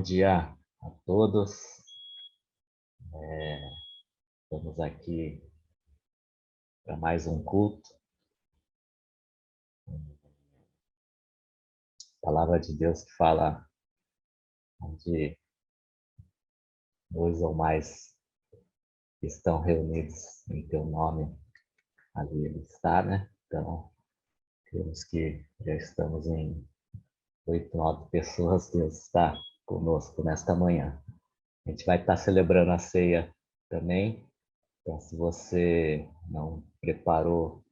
Bom dia a todos. Estamos aqui para mais um culto. Palavra de Deus que fala onde dois ou mais estão reunidos em teu nome, ali ele está, né? Então, temos que já estamos em 8, 9 pessoas, Deus está conosco nesta manhã. A gente vai estar celebrando a ceia também. Então, se você não preparou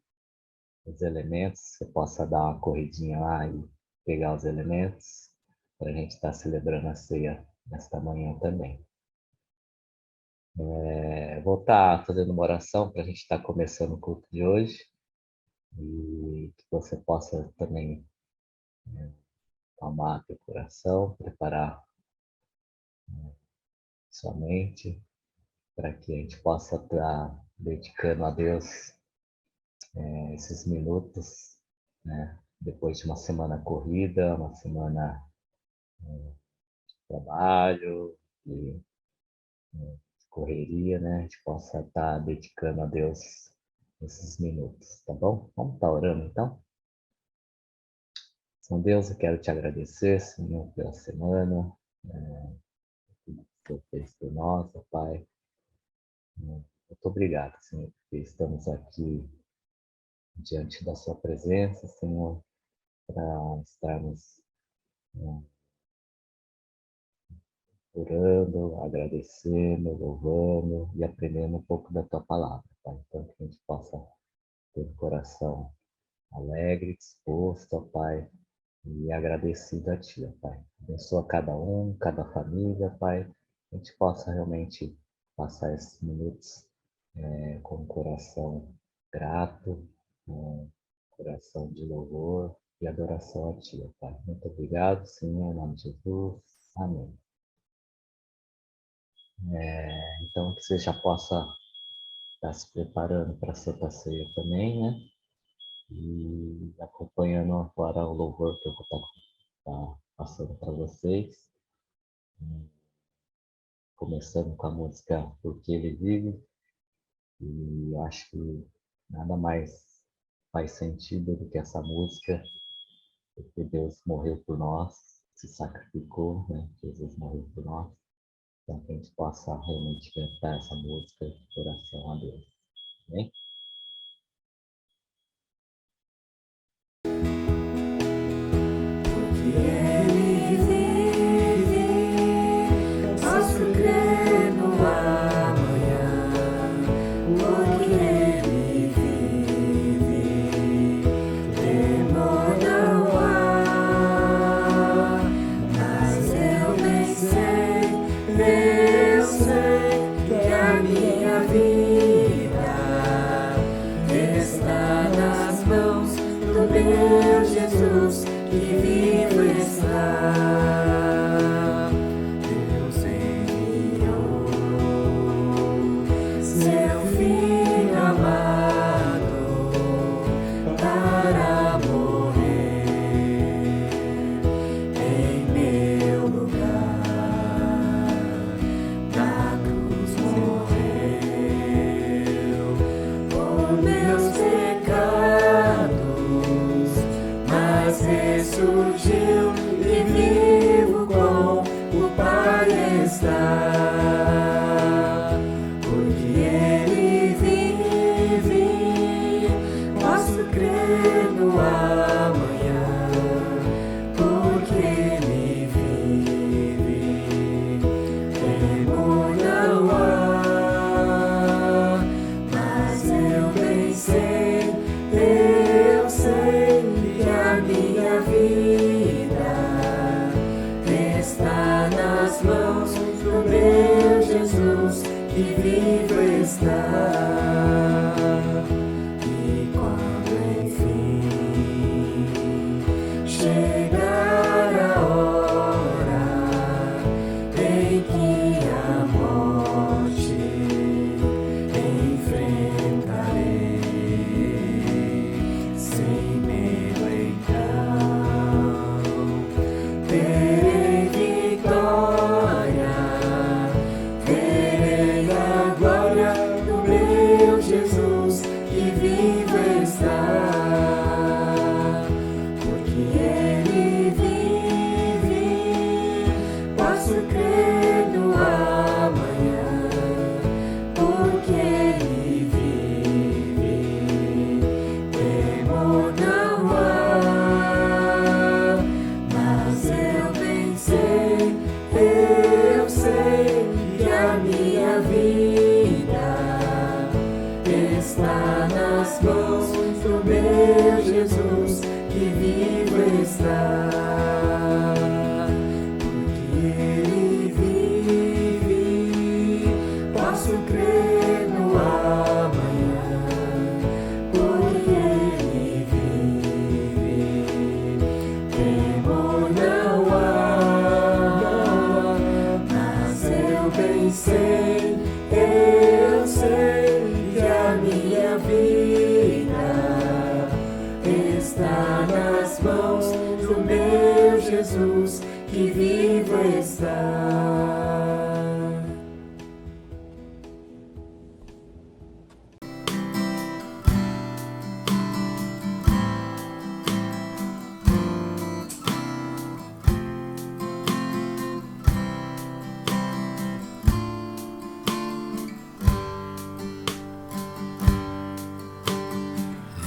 os elementos, você possa dar uma corridinha lá e pegar os elementos para a gente estar celebrando a ceia nesta manhã também. Vou estar fazendo uma oração para a gente estar começando o culto de hoje e que você possa também acalmar teu coração, preparar sua mente para que a gente possa estar dedicando a Deus esses minutos, né? Depois de uma semana corrida, uma semana de trabalho e correria, né? A gente possa estar dedicando a Deus esses minutos, tá bom? Vamos estar orando então? Senhor Deus, eu quero te agradecer, Senhor, pela semana, tudo que você fez por nós, ó Pai. Muito obrigado, Senhor, porque estamos aqui diante da sua presença, Senhor, para estarmos orando, agradecendo, louvando e aprendendo um pouco da tua palavra, Pai. Então, que a gente possa ter um coração alegre, disposto, ó Pai, e agradecido a Ti, ó Pai. Abençoa cada um, cada família, Pai. Que a gente possa realmente passar esses minutos com um coração grato, com um coração de louvor e adoração a Ti, ó Pai. Muito obrigado, Senhor, em nome de Jesus. Amém. Então, que você já possa estar se preparando para a Santa Ceia também, né? E acompanhando agora o louvor que eu vou estar passando para vocês. Começando com a música Porque Ele Vive. E eu acho que nada mais faz sentido do que essa música, porque Deus morreu por nós, se sacrificou, né? Jesus morreu por nós. Então, que a gente possa realmente cantar essa música de oração a Deus. Amém? Terei vitória. sei que a minha vida está nas mãos do meu Jesus, que vivo está. Porque Ele vive, posso crer no amanhã. Porque Ele vive, temor não há. Mas eu bem sei, eu sei que a minha vida está nas mãos do meu Jesus, que vivo está.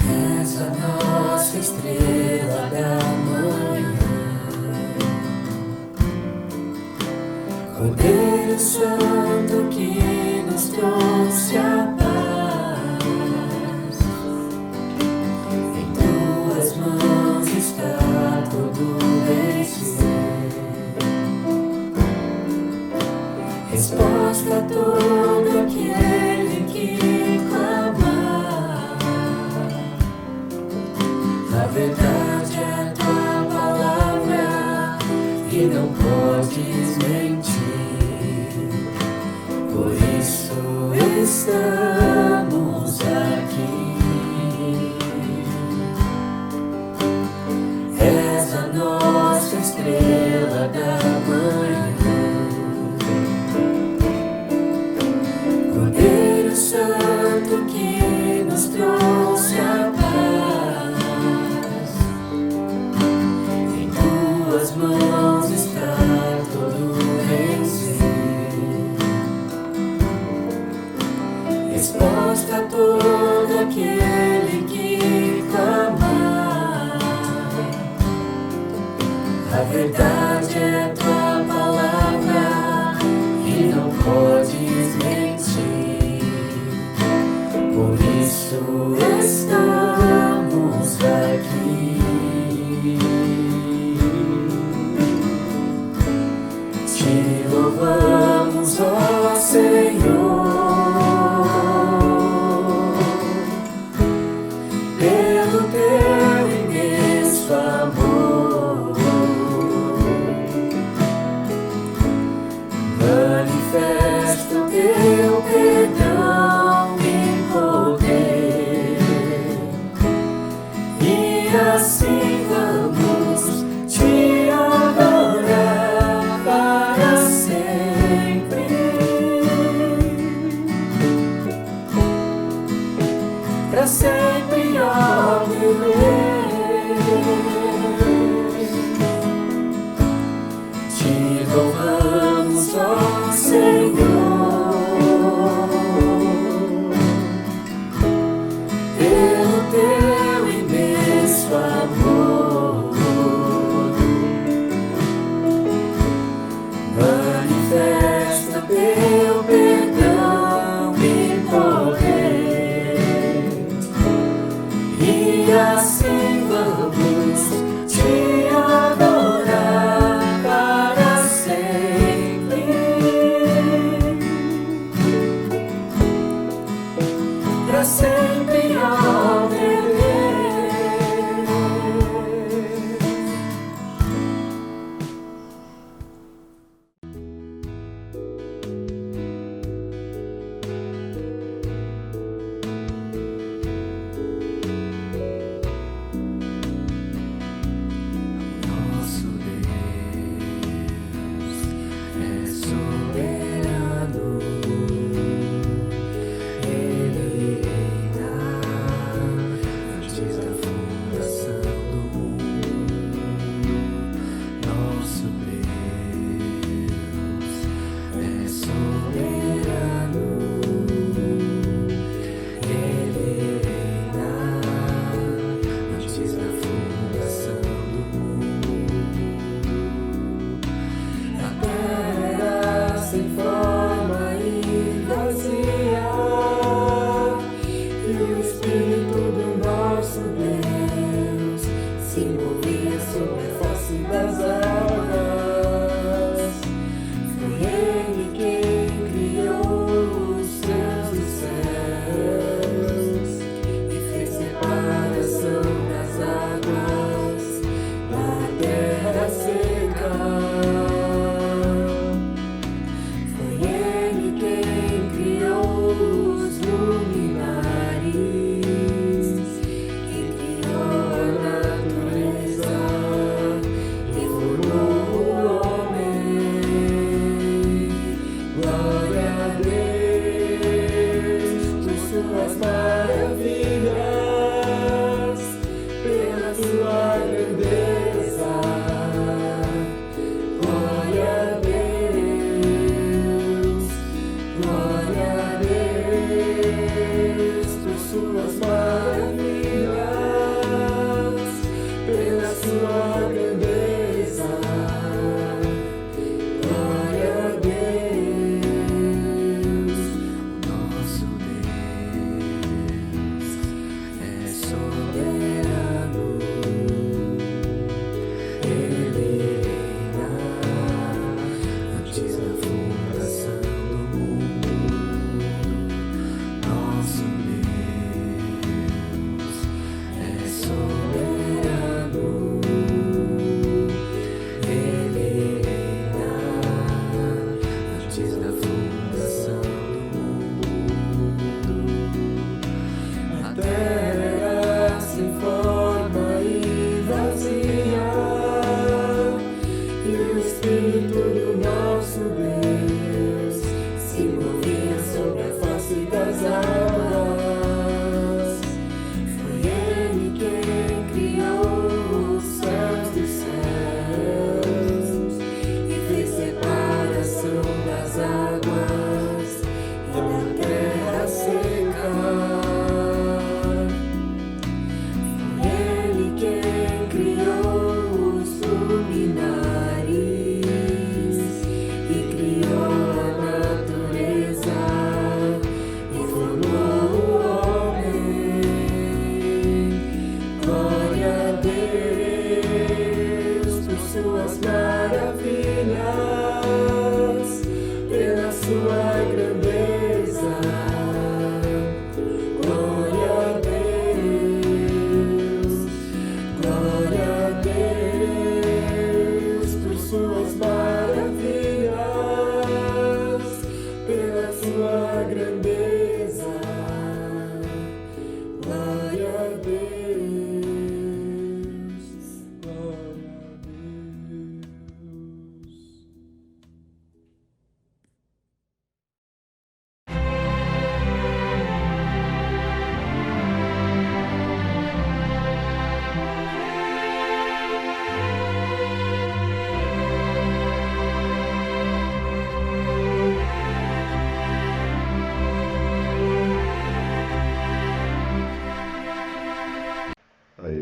És a nossa estrela da manhã, Cordeiro Santo que nos trouxe a paz. Em tuas mãos está todo vencer, resposta a todo aquele que clamar. A verdade é tua palavra e não podes mentir. Por isso estamos aqui. És a nossa estrela da manhã, Cordeiro Santo que nos trouxe a paz. Em tuas mãos está todo vencer, resposta a todo aquele que clamar. A verdade é tua palavra e não podes mentir. Por isso estamos aqui. Te louvamos, ó Senhor, pelo teu imenso amor. Manifesta o teu perdão e poder, e assim vamos te adorar para sempre. Para sempre, ó Deus, te louvamos, ó Senhor, pelo teu imenso amor. Manifesta teu perdão e poder, e assim vamos te adorar para sempre.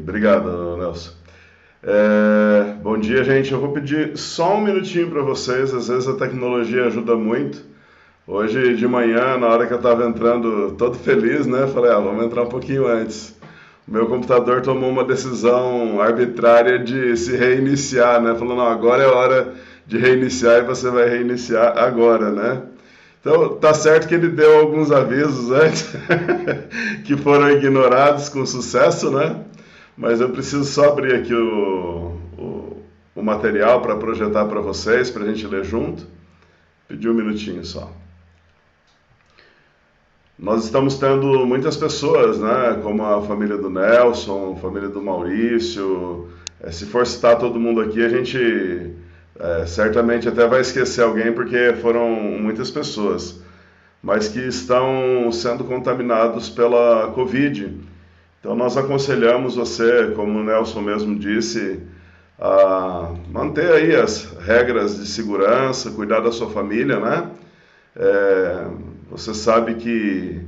Obrigado, Nelson. Bom dia, gente. Eu vou pedir só um minutinho para vocês. Às vezes a tecnologia ajuda muito. Hoje de manhã, na hora que eu estava entrando todo feliz, né? Falei, vamos entrar um pouquinho antes. O meu computador tomou uma decisão arbitrária de se reiniciar, né? Falou, não, agora é hora de reiniciar e você vai reiniciar agora, né? Então, tá certo que ele deu alguns avisos antes que foram ignorados com sucesso, né? Mas eu preciso só abrir aqui o material para projetar para vocês, para a gente ler junto. Pedi um minutinho só. Nós estamos tendo muitas pessoas, né? Como a família do Nelson, a família do Maurício. Se for citar todo mundo aqui, a gente certamente até vai esquecer alguém, porque foram muitas pessoas, mas que estão sendo contaminados pela Covid. Então nós aconselhamos você, como o Nelson mesmo disse, a manter aí as regras de segurança, cuidar da sua família, né? Você sabe que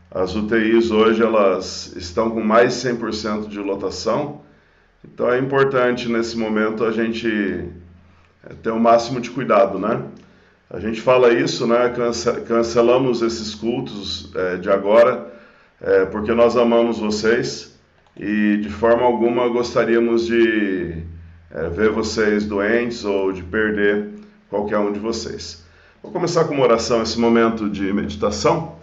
as UTIs hoje elas estão com mais de 100% de lotação, então é importante nesse momento a gente ter o máximo de cuidado, né? A gente fala isso, né? Cancelamos esses cultos de agora, porque nós amamos vocês e de forma alguma gostaríamos de ver vocês doentes ou de perder qualquer um de vocês. Vou começar com uma oração, esse momento de meditação.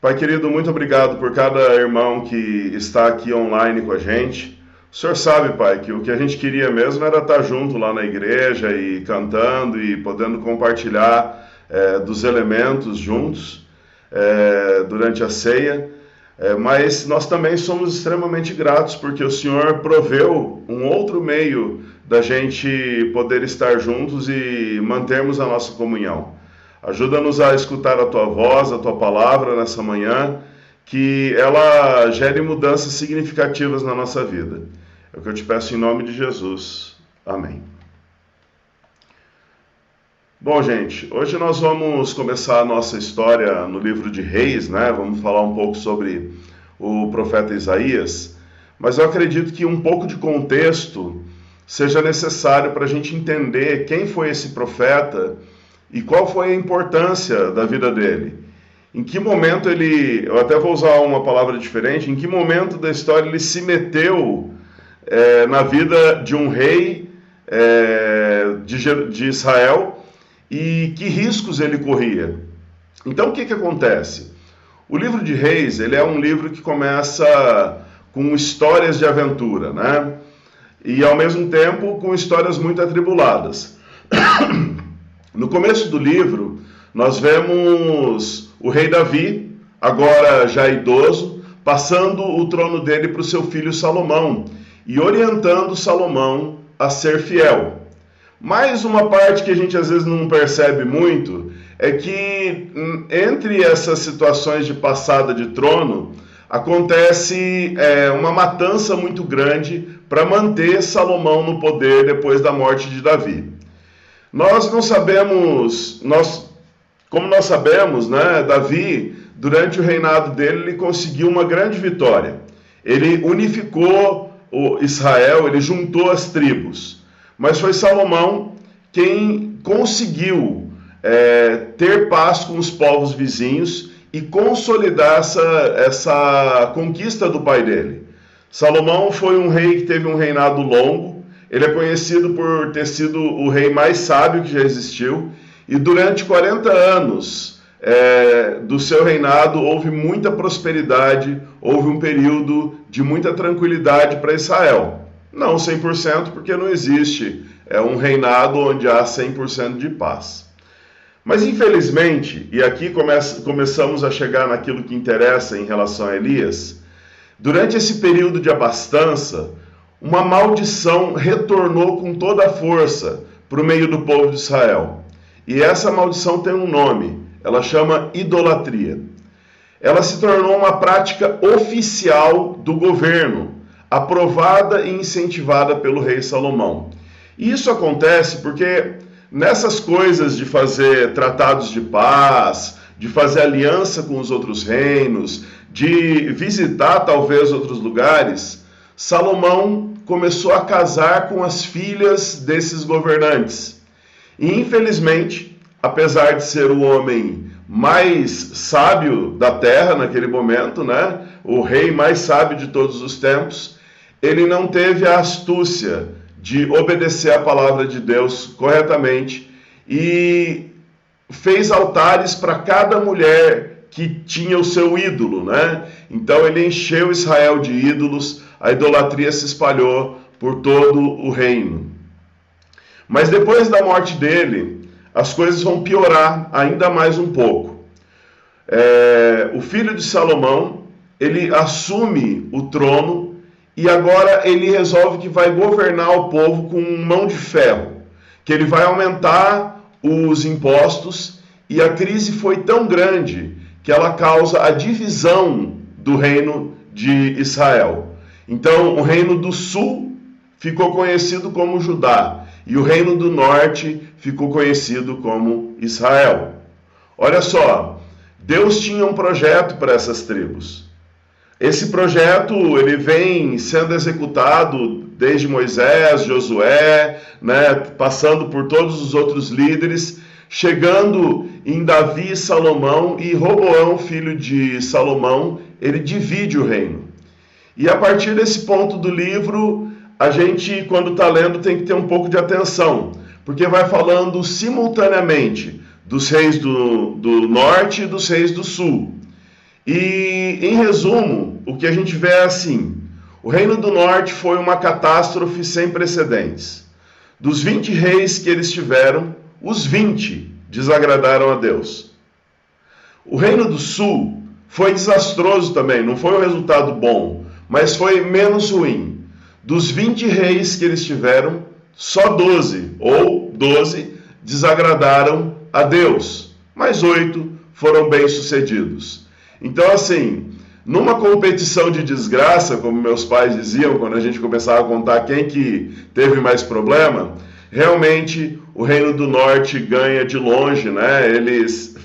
Pai querido, muito obrigado por cada irmão que está aqui online com a gente. O Senhor sabe, Pai, que o que a gente queria mesmo era estar junto lá na igreja e cantando e podendo compartilhar dos elementos juntos durante a ceia, mas nós também somos extremamente gratos porque o Senhor proveu um outro meio da gente poder estar juntos e mantermos a nossa comunhão. Ajuda-nos a escutar a Tua voz, a Tua palavra nessa manhã, que ela gere mudanças significativas na nossa vida. É o que eu te peço em nome de Jesus. Amém. Bom, gente, hoje nós vamos começar a nossa história no livro de Reis, né? Vamos falar um pouco sobre o profeta Isaías, mas eu acredito que um pouco de contexto seja necessário para a gente entender quem foi esse profeta e qual foi a importância da vida dele. Em que momento ele, eu até vou usar uma palavra diferente, em que momento da história ele se meteu na vida de um rei de Israel, e que riscos ele corria. Então, o que acontece? O livro de Reis, ele é um livro que começa com histórias de aventura, né? E, ao mesmo tempo, com histórias muito atribuladas. No começo do livro, nós vemos o rei Davi, agora já idoso, passando o trono dele para o seu filho Salomão e orientando Salomão a ser fiel. Mas uma parte que a gente às vezes não percebe muito é que entre essas situações de passada de trono, acontece uma matança muito grande para manter Salomão no poder depois da morte de Davi. Nós não sabemos, como nós sabemos, né, Davi, durante o reinado dele, ele conseguiu uma grande vitória. Ele unificou Israel, ele juntou as tribos. Mas foi Salomão quem conseguiu ter paz com os povos vizinhos e consolidar essa conquista do pai dele. Salomão foi um rei que teve um reinado longo. Ele é conhecido por ter sido o rei mais sábio que já existiu. E durante 40 anos do seu reinado houve muita prosperidade, houve um período de muita tranquilidade para Israel. Não 100%, porque não existe um reinado onde há 100% de paz. Mas infelizmente, e aqui começamos a chegar naquilo que interessa em relação a Elias, durante esse período de abastança, uma maldição retornou com toda a força para o meio do povo de Israel. E essa maldição tem um nome, ela chama idolatria. Ela se tornou uma prática oficial do governo, aprovada e incentivada pelo rei Salomão. E isso acontece porque nessas coisas de fazer tratados de paz, de fazer aliança com os outros reinos, de visitar talvez outros lugares, Salomão começou a casar com as filhas desses governantes. E infelizmente, apesar de ser o homem mais sábio da terra naquele momento, né, o rei mais sábio de todos os tempos, ele não teve a astúcia de obedecer a palavra de Deus corretamente e fez altares para cada mulher que tinha o seu ídolo, né? Então ele encheu Israel de ídolos, a idolatria se espalhou por todo o reino. Mas depois da morte dele, as coisas vão piorar ainda mais um pouco. O filho de Salomão, ele assume o trono e agora ele resolve que vai governar o povo com mão de ferro, que ele vai aumentar os impostos, e a crise foi tão grande que ela causa a divisão do reino de Israel. Então, o reino do sul ficou conhecido como Judá, e o reino do norte ficou conhecido como Israel. Olha só, Deus tinha um projeto para essas tribos. Esse projeto ele vem sendo executado desde Moisés, Josué, né, passando por todos os outros líderes, chegando em Davi e Salomão, e Roboão, filho de Salomão, ele divide o reino. E a partir desse ponto do livro, a gente, quando está lendo, tem que ter um pouco de atenção, porque vai falando simultaneamente dos reis do norte e dos reis do sul. E, em resumo, o que a gente vê é assim: o reino do norte foi uma catástrofe sem precedentes. Dos 20 reis que eles tiveram, os 20 desagradaram a Deus. O reino do sul foi desastroso também, não foi um resultado bom, mas foi menos ruim. Dos 20 reis que eles tiveram, só 12 desagradaram a Deus, mas 8 foram bem-sucedidos. Então, assim, numa competição de desgraça, como meus pais diziam quando a gente começava a contar quem que teve mais problema, realmente o Reino do Norte ganha de longe, né? Eles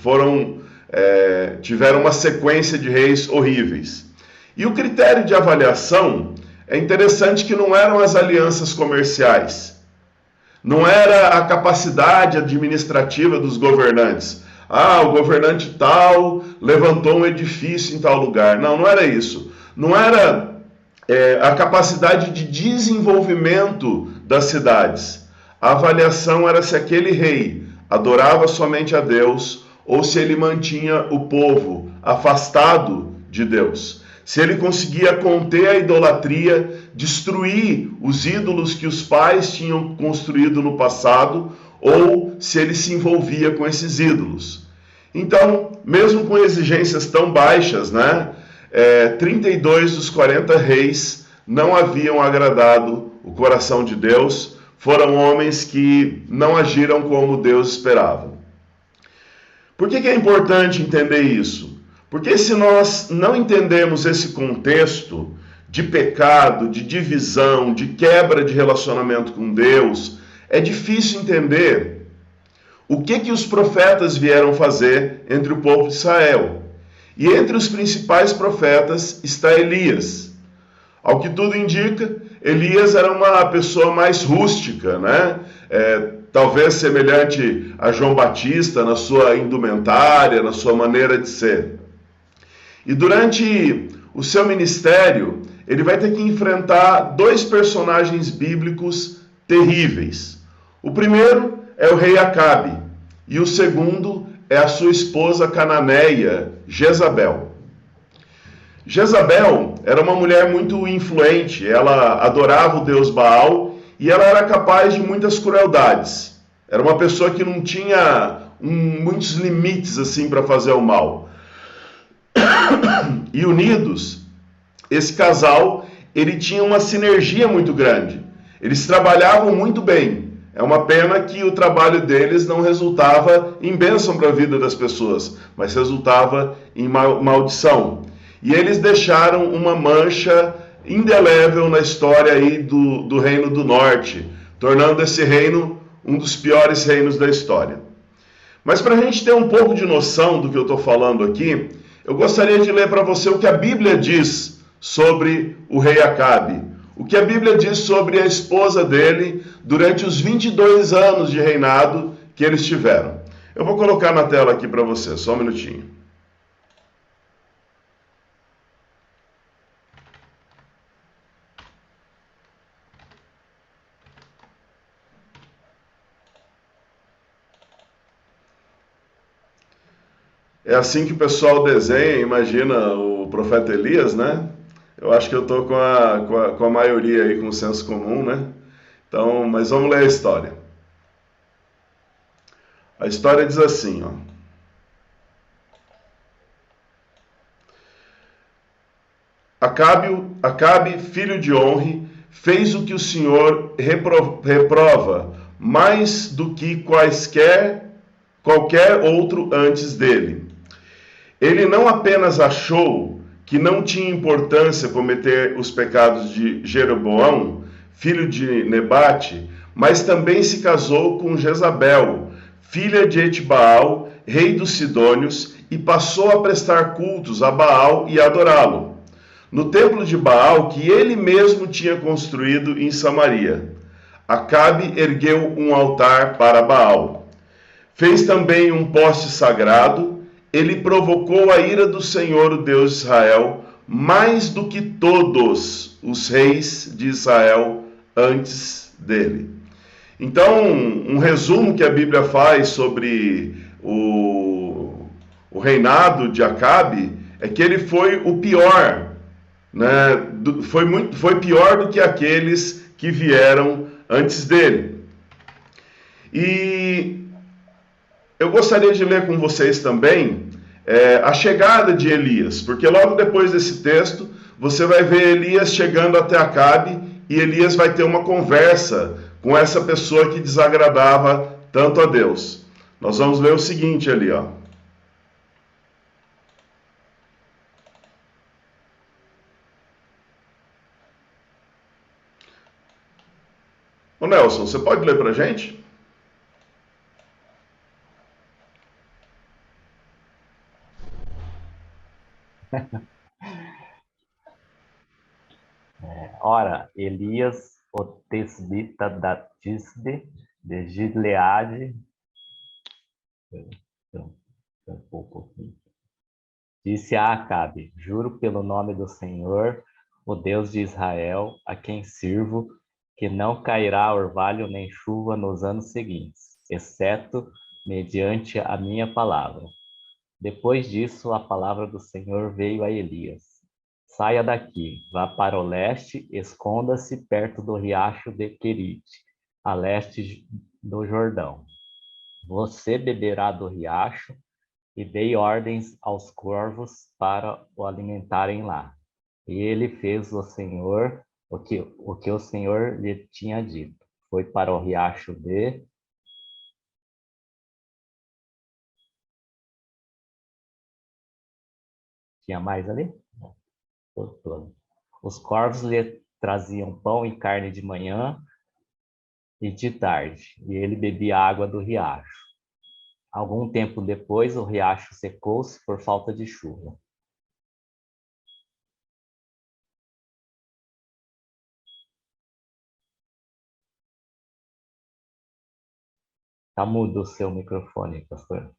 tiveram uma sequência de reis horríveis. E o critério de avaliação é interessante, que não eram as alianças comerciais, não era a capacidade administrativa dos governantes. O governante tal levantou um edifício em tal lugar. Não era isso. Não era a capacidade de desenvolvimento das cidades. A avaliação era se aquele rei adorava somente a Deus ou se ele mantinha o povo afastado de Deus. Se ele conseguia conter a idolatria, destruir os ídolos que os pais tinham construído no passado, ou se ele se envolvia com esses ídolos. Então, mesmo com exigências tão baixas, 32 dos 40 reis não haviam agradado o coração de Deus, foram homens que não agiram como Deus esperava. Por que é importante entender isso? Porque se nós não entendemos esse contexto de pecado, de divisão, de quebra de relacionamento com Deus, é difícil entender o que os profetas vieram fazer entre o povo de Israel. E entre os principais profetas está Elias. Ao que tudo indica, Elias era uma pessoa mais rústica, talvez semelhante a João Batista na sua indumentária, na sua maneira de ser. E durante o seu ministério, ele vai ter que enfrentar dois personagens bíblicos terríveis. O primeiro é o rei Acabe, e o segundo é a sua esposa cananeia, Jezabel. Jezabel era uma mulher muito influente, ela adorava o deus Baal e ela era capaz de muitas crueldades. Era uma pessoa que não tinha muitos limites assim para fazer o mal. E unidos, esse casal, ele tinha uma sinergia muito grande. Eles trabalhavam muito bem. É uma pena que o trabalho deles não resultava em bênção para a vida das pessoas, mas resultava em maldição. E eles deixaram uma mancha indelével na história aí do Reino do Norte, tornando esse reino um dos piores reinos da história. Mas para a gente ter um pouco de noção do que eu estou falando aqui, eu gostaria de ler para você o que a Bíblia diz sobre o rei Acabe. O que a Bíblia diz sobre a esposa dele durante os 22 anos de reinado que eles tiveram. Eu vou colocar na tela aqui para você, só um minutinho. É assim que o pessoal desenha, imagina o profeta Elias, Eu acho que eu estou com a maioria aí, com o senso comum, Então, mas vamos ler a história. A história diz assim, Acabe, filho de Onre, fez o que o Senhor reprova, mais do que qualquer outro antes dele. Ele não apenas achou que não tinha importância cometer os pecados de Jeroboão, filho de Nebate, mas também se casou com Jezabel, filha de Etbaal, rei dos Sidônios, e passou a prestar cultos a Baal e adorá-lo, no templo de Baal que ele mesmo tinha construído em Samaria. Acabe ergueu um altar para Baal. Fez também um poste sagrado. Ele provocou a ira do Senhor, o Deus de Israel, mais do que todos os reis de Israel antes dele. Então, um resumo que a Bíblia faz sobre o reinado de Acabe é que ele foi o pior, foi pior do que aqueles que vieram antes dele. E eu gostaria de ler com vocês também a chegada de Elias, porque logo depois desse texto, você vai ver Elias chegando até Acabe, e Elias vai ter uma conversa com essa pessoa que desagradava tanto a Deus. Nós vamos ler o seguinte ali, Ô Nelson, você pode ler para a gente? Ora, Elias, o tesbita da Tisbe, de Gileade, disse a Acabe: juro pelo nome do Senhor, o Deus de Israel, a quem sirvo, que não cairá orvalho nem chuva nos anos seguintes, exceto mediante a minha palavra. Depois disso, a palavra do Senhor veio a Elias. Saia daqui, vá para o leste, esconda-se perto do riacho de Querite, a leste do Jordão. Você beberá do riacho e dei ordens aos corvos para o alimentarem lá. E ele fez o que o Senhor lhe tinha dito. Foi para o riacho de... Tinha mais ali? Todo. Os corvos lhe traziam pão e carne de manhã e de tarde, e ele bebia água do riacho. Algum tempo depois, o riacho secou-se por falta de chuva. Está mudo o seu microfone, pastor.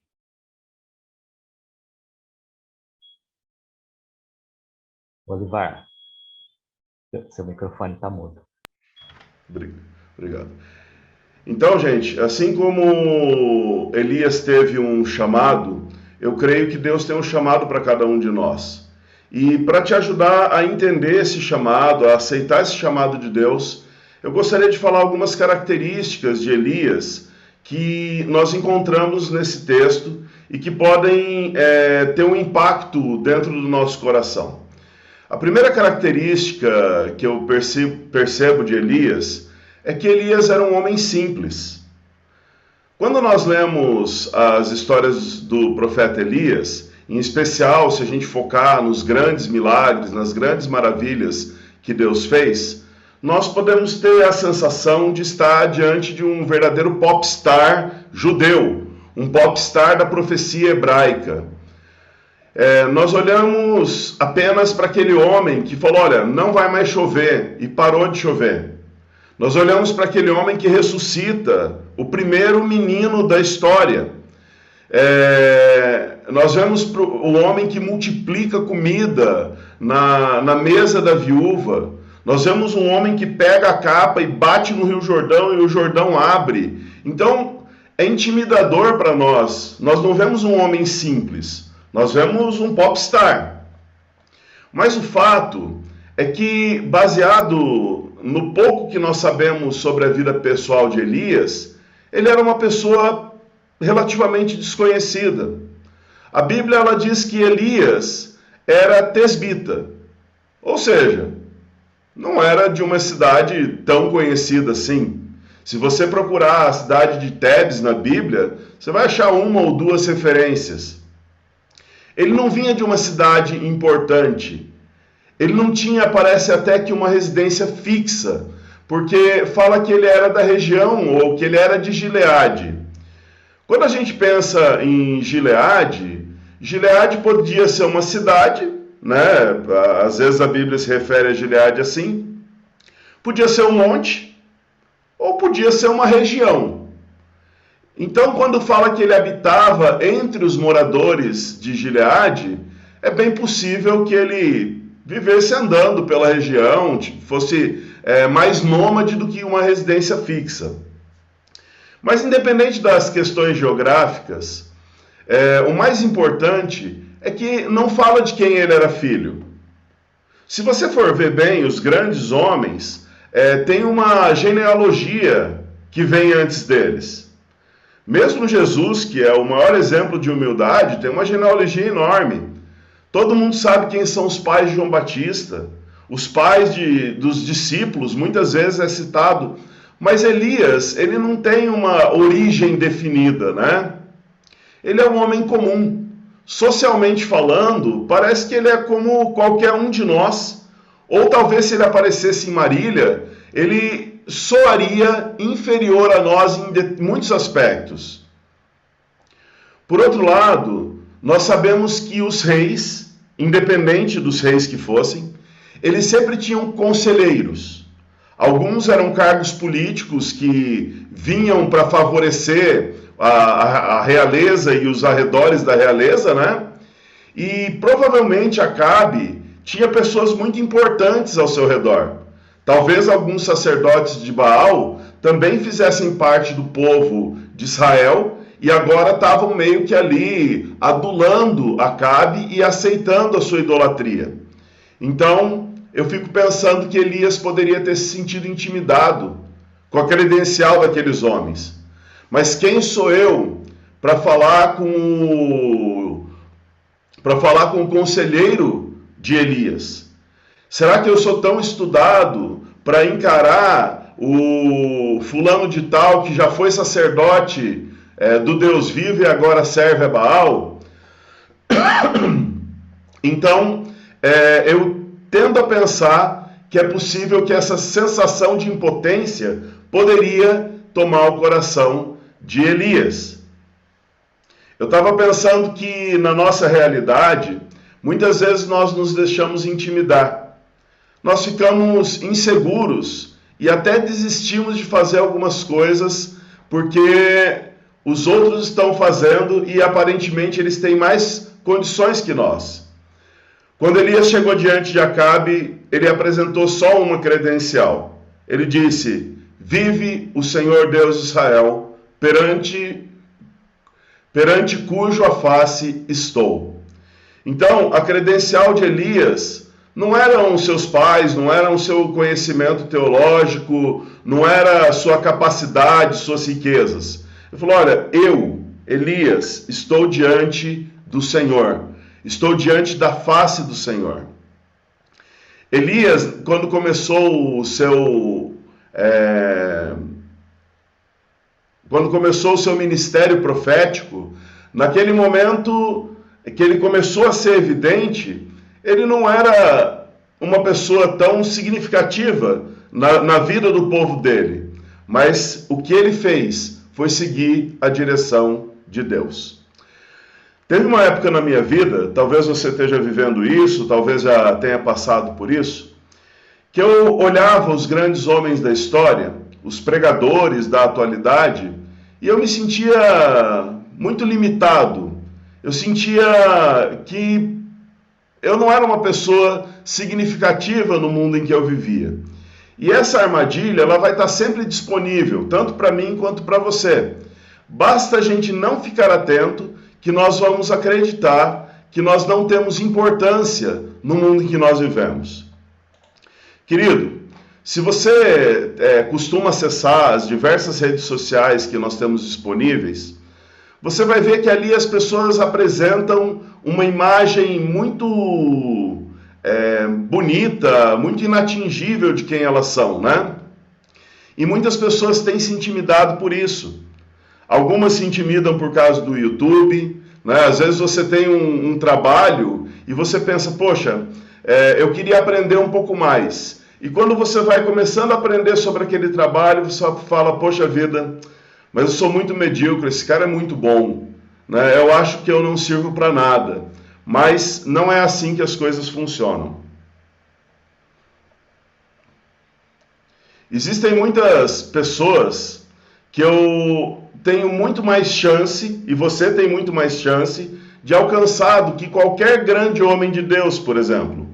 Olivar, seu microfone está mudo. Obrigado. Então, gente, assim como Elias teve um chamado, eu creio que Deus tem um chamado para cada um de nós. E para te ajudar a entender esse chamado, a aceitar esse chamado de Deus, eu gostaria de falar algumas características de Elias que nós encontramos nesse texto e que podem ter um impacto dentro do nosso coração. A primeira característica que eu percebo de Elias é que Elias era um homem simples. Quando nós lemos as histórias do profeta Elias, em especial se a gente focar nos grandes milagres, nas grandes maravilhas que Deus fez, nós podemos ter a sensação de estar diante de um verdadeiro popstar judeu, um popstar da profecia hebraica. Nós olhamos apenas para aquele homem que falou, olha, não vai mais chover, e parou de chover. Nós olhamos para aquele homem que ressuscita o primeiro menino da história. Nós vemos o homem que multiplica comida na mesa da viúva. Nós vemos um homem que pega a capa e bate no Rio Jordão e o Jordão abre. Então, é intimidador para nós. Nós não vemos um homem simples. Nós vemos um popstar. Mas o fato é que, baseado no pouco que nós sabemos sobre a vida pessoal de Elias, ele era uma pessoa relativamente desconhecida. A Bíblia ela diz que Elias era tesbita, ou seja, não era de uma cidade tão conhecida assim. Se você procurar a cidade de Tebes na Bíblia, você vai achar uma ou duas referências. Ele não vinha de uma cidade importante. Ele não tinha, parece até que uma residência fixa, porque fala que ele era da região ou que ele era de Gileade. Quando a gente pensa em Gileade, Gileade podia ser uma cidade, né? Às vezes a Bíblia se refere a Gileade assim. Podia ser um monte, ou podia ser uma região. Então, quando fala que ele habitava entre os moradores de Gileade, é bem possível que ele vivesse andando pela região, fosse mais nômade do que uma residência fixa. Mas independente das questões geográficas, o mais importante é que não fala de quem ele era filho. Se você for ver bem, os grandes homens têm uma genealogia que vem antes deles. Mesmo Jesus, que é o maior exemplo de humildade, tem uma genealogia enorme. Todo mundo sabe quem são os pais de João Batista, os pais dos discípulos, muitas vezes é citado. Mas Elias, ele não tem uma origem definida, né? Ele é um homem comum. Socialmente falando, parece que ele é como qualquer um de nós. Ou talvez se ele aparecesse em Marília, ele soaria inferior a nós em muitos aspectos. Por outro lado, nós sabemos que os reis, independente dos reis que fossem, eles sempre tinham conselheiros. Alguns eram cargos políticos que vinham para favorecer a realeza e os arredores da realeza, né? E provavelmente Acabe tinha pessoas muito importantes ao seu redor. Talvez alguns sacerdotes de Baal também fizessem parte do povo de Israel e agora estavam meio que ali adulando Acabe e aceitando a sua idolatria. Então, eu fico pensando que Elias poderia ter se sentido intimidado com a credencial daqueles homens. Mas quem sou eu para falar com o conselheiro de Elias? Será que eu sou tão estudado para encarar o fulano de tal que já foi sacerdote do Deus vivo e agora serve a Baal? Então, eu tendo a pensar que é possível que essa sensação de impotência poderia tomar o coração de Elias. Eu estava pensando que na nossa realidade, muitas vezes nós nos deixamos intimidar. Nós ficamos inseguros e até desistimos de fazer algumas coisas porque os outros estão fazendo e aparentemente eles têm mais condições que nós. Quando Elias chegou diante de Acabe, ele apresentou só uma credencial. Ele disse: vive o Senhor Deus de Israel, perante cujo face estou. Então, a credencial de Elias não eram seus pais, não era o seu conhecimento teológico, não era a sua capacidade, suas riquezas. Ele falou: olha, eu, Elias, estou diante do Senhor. Estou diante da face do Senhor. Elias, quando começou o seu ministério profético, naquele momento que ele começou a ser evidente, ele não era uma pessoa tão significativa na vida do povo dele. Mas o que ele fez foi seguir a direção de Deus. Teve uma época na minha vida, talvez você esteja vivendo isso, talvez já tenha passado por isso, que eu olhava os grandes homens da história, os pregadores da atualidade, e eu me sentia muito limitado. Eu sentia que eu não era uma pessoa significativa no mundo em que eu vivia. E essa armadilha, ela vai estar sempre disponível, tanto para mim quanto para você. Basta a gente não ficar atento, que nós vamos acreditar que nós não temos importância no mundo em que nós vivemos. Querido, se você costuma acessar as diversas redes sociais que nós temos disponíveis, você vai ver que ali as pessoas apresentam uma imagem muito bonita, muito inatingível de quem elas são, né? E muitas pessoas têm se intimidado por isso. Algumas se intimidam por causa do YouTube, né? Às vezes você tem um trabalho e você pensa, poxa, eu queria aprender um pouco mais. E quando você vai começando a aprender sobre aquele trabalho, você fala, poxa vida, mas eu sou muito medíocre, esse cara é muito bom, né? Eu acho que eu não sirvo para nada. Mas não é assim que as coisas funcionam. Existem muitas pessoas que eu tenho muito mais chance, e você tem muito mais chance, de alcançar do que qualquer grande homem de Deus, por exemplo.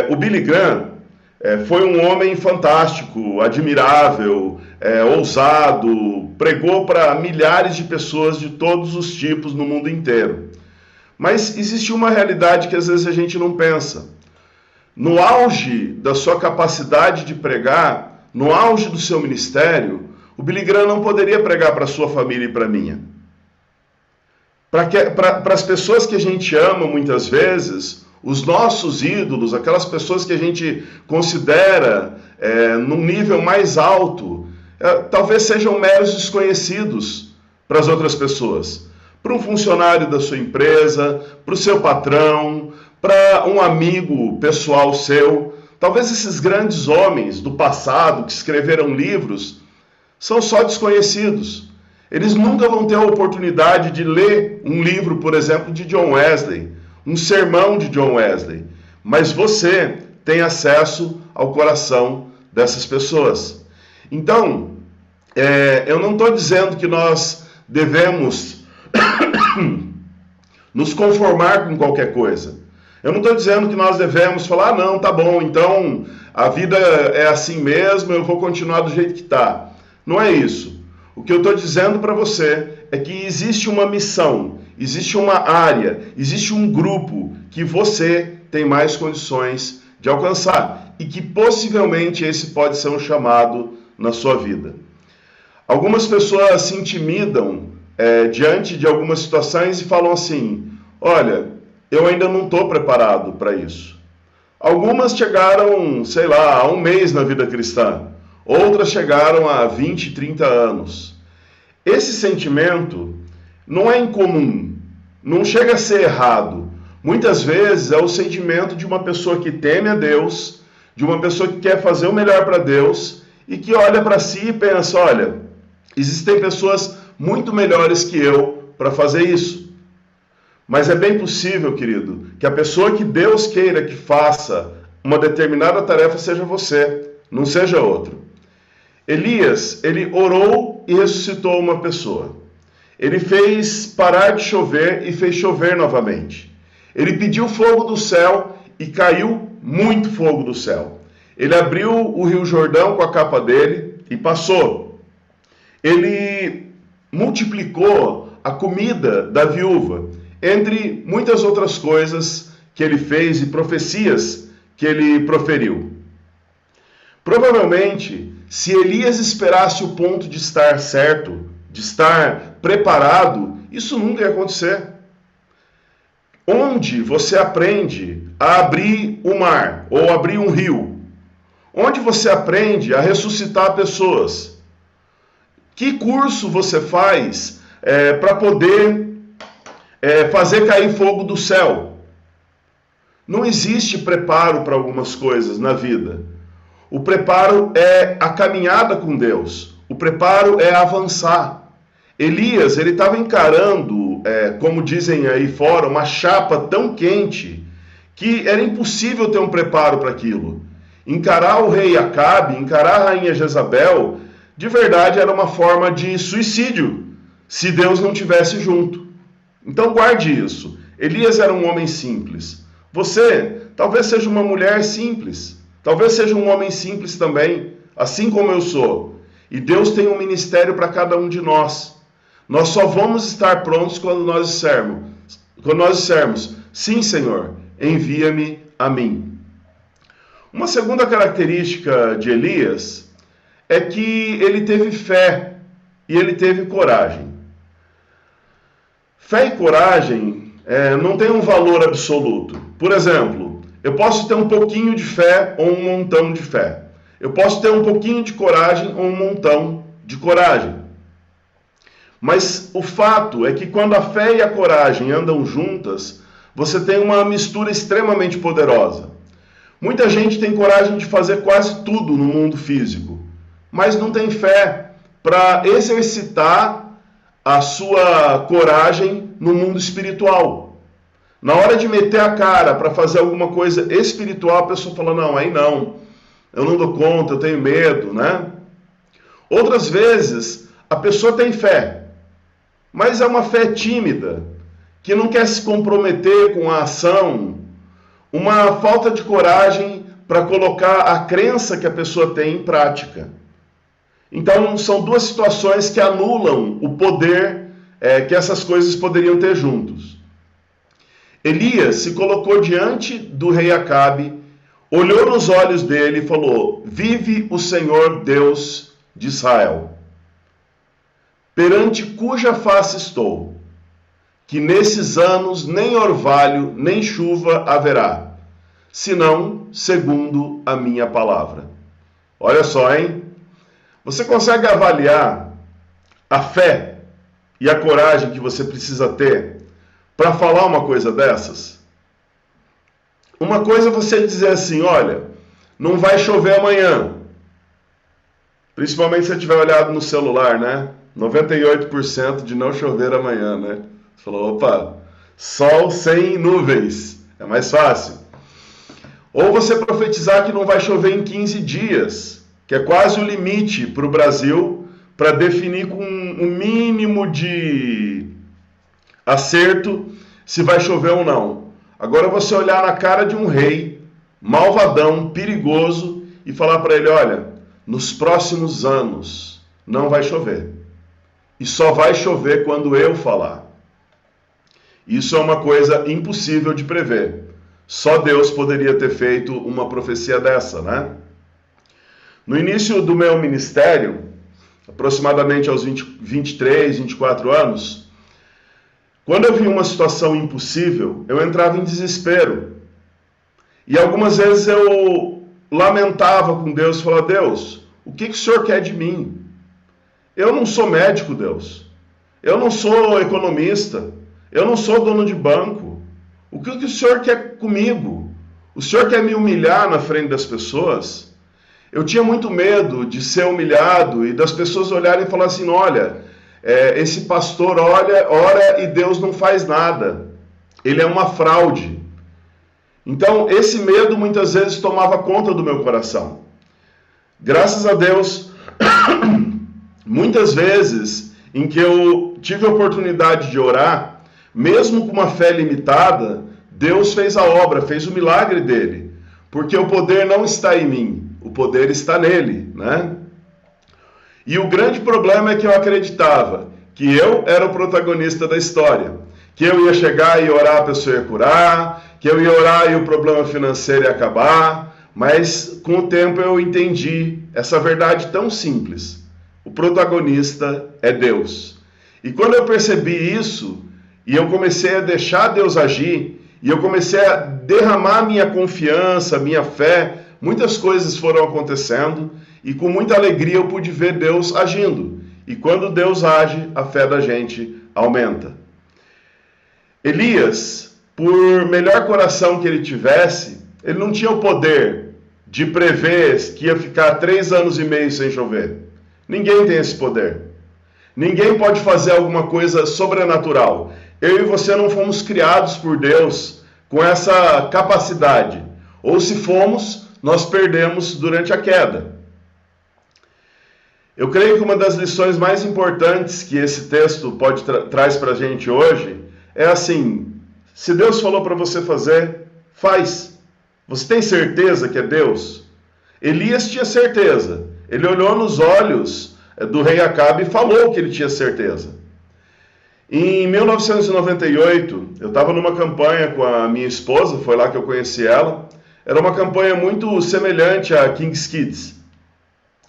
O Billy Graham foi um homem fantástico, admirável, ousado, pregou para milhares de pessoas de todos os tipos no mundo inteiro. Mas existe uma realidade que às vezes a gente não pensa. No auge da sua capacidade de pregar, no auge do seu ministério, o Billy Graham não poderia pregar para a sua família e para a minha. Para as pessoas que a gente ama muitas vezes, os nossos ídolos, aquelas pessoas que a gente considera num nível mais alto, talvez sejam meros desconhecidos para as outras pessoas. Para um funcionário da sua empresa, para o seu patrão, para um amigo pessoal seu. Talvez esses grandes homens do passado que escreveram livros são só desconhecidos. Eles nunca vão ter a oportunidade de ler um livro, por exemplo, de John Wesley, um sermão de John Wesley. Mas você tem acesso ao coração dessas pessoas. Então, eu não estou dizendo que nós devemos nos conformar com qualquer coisa. Eu não estou dizendo que nós devemos falar, não, tá bom, então a vida é assim mesmo, eu vou continuar do jeito que está. Não é isso. O que eu estou dizendo para você é que existe uma missão, existe uma área, existe um grupo que você tem mais condições de alcançar e que possivelmente esse pode ser um chamado na sua vida. Algumas pessoas se intimidam diante de algumas situações e falam assim: olha, eu ainda não estou preparado para isso. Algumas chegaram, sei lá, a um mês na vida cristã. Outras chegaram a 20, 30 anos. Esse sentimento não é incomum, não chega a ser errado. Muitas vezes é o sentimento de uma pessoa que teme a Deus, de uma pessoa que quer fazer o melhor para Deus e que olha para si e pensa: olha, existem pessoas muito melhores que eu para fazer isso. Mas é bem possível, querido, que a pessoa que Deus queira que faça uma determinada tarefa seja você, não seja outro. Elias, ele orou e ressuscitou uma pessoa. Ele fez parar de chover e fez chover novamente. Ele pediu fogo do céu e caiu muito fogo do céu. Ele abriu o Rio Jordão com a capa dele e passou. Ele multiplicou a comida da viúva, entre muitas outras coisas que ele fez e profecias que ele proferiu. Provavelmente, se Elias esperasse o ponto de estar certo, de estar preparado, isso nunca ia acontecer. Onde você aprende a abrir o mar ou abrir um rio? Onde você aprende a ressuscitar pessoas? Que curso você faz para poder fazer cair fogo do céu? Não existe preparo para algumas coisas na vida. O preparo é a caminhada com Deus. O preparo é avançar. Elias, ele estava encarando, como dizem aí fora, uma chapa tão quente que era impossível ter um preparo para aquilo. Encarar o rei Acabe, encarar a rainha Jezabel, de verdade era uma forma de suicídio, se Deus não estivesse junto. Então guarde isso. Elias era um homem simples. Você talvez seja uma mulher simples. Talvez seja um homem simples também, assim como eu sou. E Deus tem um ministério para cada um de nós. Nós só vamos estar prontos quando nós dissermos, sim, Senhor, envia-me a mim. Uma segunda característica de Elias é que ele teve fé e ele teve coragem. Fé e coragem não tem um valor absoluto. Por exemplo, eu posso ter um pouquinho de fé ou um montão de fé. Eu posso ter um pouquinho de coragem ou um montão de coragem. Mas o fato é que quando a fé e a coragem andam juntas, você tem uma mistura extremamente poderosa. Muita gente tem coragem de fazer quase tudo no mundo físico, mas não tem fé para exercitar a sua coragem no mundo espiritual. Na hora de meter a cara para fazer alguma coisa espiritual, a pessoa fala: não, aí não, eu não dou conta, eu tenho medo, né? Outras vezes, a pessoa tem fé, mas é uma fé tímida, que não quer se comprometer com a ação, uma falta de coragem para colocar a crença que a pessoa tem em prática. Então, são duas situações que anulam o poder que essas coisas poderiam ter juntos. Elias se colocou diante do rei Acabe, olhou nos olhos dele e falou: vive o Senhor Deus de Israel, perante cuja face estou, que nesses anos nem orvalho nem chuva haverá, senão segundo a minha palavra. Olha só, hein? Você consegue avaliar a fé e a coragem que você precisa ter para falar uma coisa dessas? Uma coisa é você dizer assim: olha, não vai chover amanhã. Principalmente se você tiver olhado no celular, né? 98% de não chover amanhã, né? Você falou: opa, sol sem nuvens, é mais fácil. Ou você profetizar que não vai chover em 15 dias, que é quase o limite para o Brasil, para definir com um mínimo de acerto se vai chover ou não. Agora você olhar na cara de um rei, malvadão, perigoso, e falar para ele: olha, nos próximos anos não vai chover. e só vai chover quando eu falar. Isso é uma coisa impossível de prever. Só Deus poderia ter feito uma profecia dessa, né? No início do meu ministério, aproximadamente aos 23, 24 anos, quando eu via uma situação impossível, eu entrava em desespero. E algumas vezes eu lamentava com Deus e falava: Deus, o que o Senhor quer de mim? Eu não sou médico, Deus. Eu não sou economista. Eu não sou dono de banco. O que o Senhor quer comigo? O Senhor quer me humilhar na frente das pessoas? Eu tinha muito medo de ser humilhado e das pessoas olharem e falar assim: olha, esse pastor ora e Deus não faz nada. Ele é uma fraude. Então, esse medo muitas vezes tomava conta do meu coração. Graças a Deus, muitas vezes em que eu tive a oportunidade de orar, mesmo com uma fé limitada, Deus fez a obra, fez o milagre dele. Porque o poder não está em mim, o poder está nele, né? E o grande problema é que eu acreditava que eu era o protagonista da história. Que eu ia chegar e orar, a pessoa ia curar, que eu ia orar e o problema financeiro ia acabar. Mas com o tempo eu entendi essa verdade tão simples. O protagonista é Deus. E quando eu percebi isso, e eu comecei a deixar Deus agir, e eu comecei a derramar minha confiança, minha fé, muitas coisas foram acontecendo, e com muita alegria eu pude ver Deus agindo. E quando Deus age, a fé da gente aumenta. Elias, por melhor coração que ele tivesse, ele não tinha o poder de prever que ia ficar 3 anos e meio sem chover. Ninguém tem esse poder. Ninguém pode fazer alguma coisa sobrenatural. Eu e você não fomos criados por Deus com essa capacidade. Ou se fomos, nós perdemos durante a queda. Eu creio que uma das lições mais importantes que esse texto traz para a gente hoje é assim: se Deus falou para você fazer, faz. Você tem certeza que é Deus? Elias tinha certeza. Ele olhou nos olhos do rei Acabe e falou que ele tinha certeza. Em 1998, eu estava numa campanha com a minha esposa, foi lá que eu conheci ela. Era uma campanha muito semelhante a King's Kids.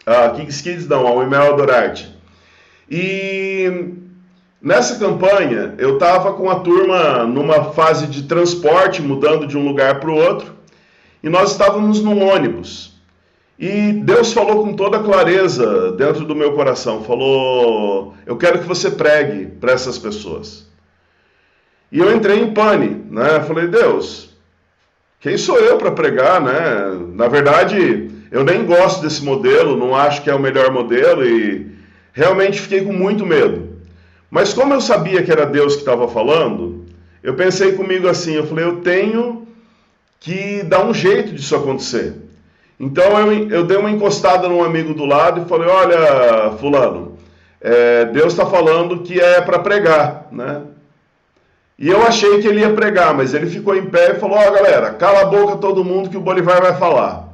Ao Imel Adorarte. E nessa campanha, eu estava com a turma numa fase de transporte, mudando de um lugar para o outro, e nós estávamos num ônibus. E Deus falou com toda clareza dentro do meu coração, falou: eu quero que você pregue para essas pessoas. E eu entrei em pane, né? Falei: Deus, quem sou eu para pregar, né? Na verdade, eu nem gosto desse modelo, não acho que é o melhor modelo e realmente fiquei com muito medo. Mas como eu sabia que era Deus que estava falando, eu pensei comigo assim, eu falei: eu tenho que dar um jeito disso acontecer. Então eu dei uma encostada num amigo do lado e falei: olha, fulano, Deus está falando que é para pregar, né? E eu achei que ele ia pregar, mas ele ficou em pé e falou: ó, galera, cala a boca todo mundo que o Bolivar vai falar.